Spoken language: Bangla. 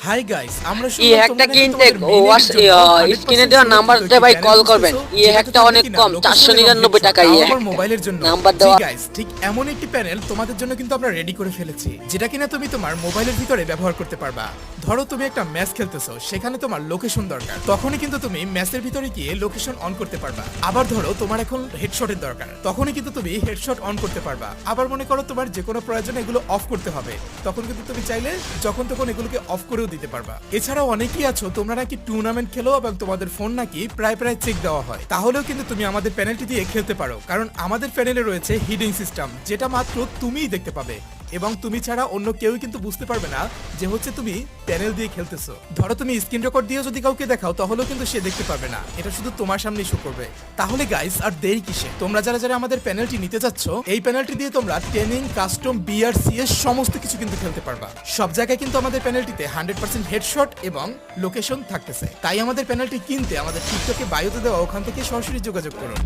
হাই গাইস, আমরা এই হ্যাকটা কিনতে স্ক্রিনে দেওয়া নাম্বারতে ভাই কল করবেন। এই হ্যাকটা অনেক কম, 499 টাকা। এই হ্যাক মোবাইলের জন্য নাম্বার দেওয়া। গাইস, ঠিক এমন একটি প্যানেল তোমাদের জন্য কিন্তু আমরা রেডি করে ফেলেছি, যেটা কিনা তুমি তোমার মোবাইলের ভিতরে ব্যবহার করতে পারবা। ধরো তুমি একটা ম্যাচ খেলতেছো, সেখানে তোমার লোকেশন দরকার, তখনই কিন্তু তুমি ম্যাচের ভিতরে গিয়ে লোকেশন অন করতে পারবা। আবার ধরো তোমার এখন হেডশটের দরকার, তখনই কিন্তু তুমি হেডশট অন করতে পারবা। আবার মনে করো তোমার যে কোনো প্রয়োজনে এগুলো অফ করতে হবে, তখন কিন্তু তুমি চাইলে যখন তখন এগুলোকে অফ করেও দিতে পারবা। এছাড়াও অনেকেই আছো তোমরা নাকি টুর্নামেন্ট খেলো এবং তোমাদের ফোন নাকি প্রায় চেক দেওয়া হয়, তাহলেও কিন্তু তুমি আমাদের প্যানেলটি দিয়ে খেলতে পারো, কারণ আমাদের প্যানেলে রয়েছে হিডিং সিস্টেম, যেটা মাত্র তুমিই দেখতে পাবে এবং তুমি ছাড়া অন্য কেউই কিন্তু বুঝতে পারবে না যে হচ্ছে তুমি প্যানেল দিয়ে খেলতেছো। ধরো তুমি স্ক্রিন রেকর্ড দিয়েও যদি কাউকে দেখাও, তাহলেও কিন্তু সে দেখতে পারবে না, এটা শুধু তোমার সামনেই শো করবে। তাহলে গাইস, আর দেরি কিসে? তোমরা যারা যারা আমাদের প্যানেলটি নিতে যাচ্ছ, এই প্যানেলটি দিয়ে তোমরা ট্রেনিং, কাস্টম, বিআরসিএস সমস্ত কিছু কিন্তু খেলতে পারবা। সব জায়গায় কিন্তু আমাদের প্যানেলটিতে 100% হেডশট এবং লোকেশন থাকতেছে। তাই আমাদের প্যানেলটি কিনতে আমাদের টিকটকে বায়োতে দেওয়া ওখান থেকে সরাসরি যোগাযোগ করুন।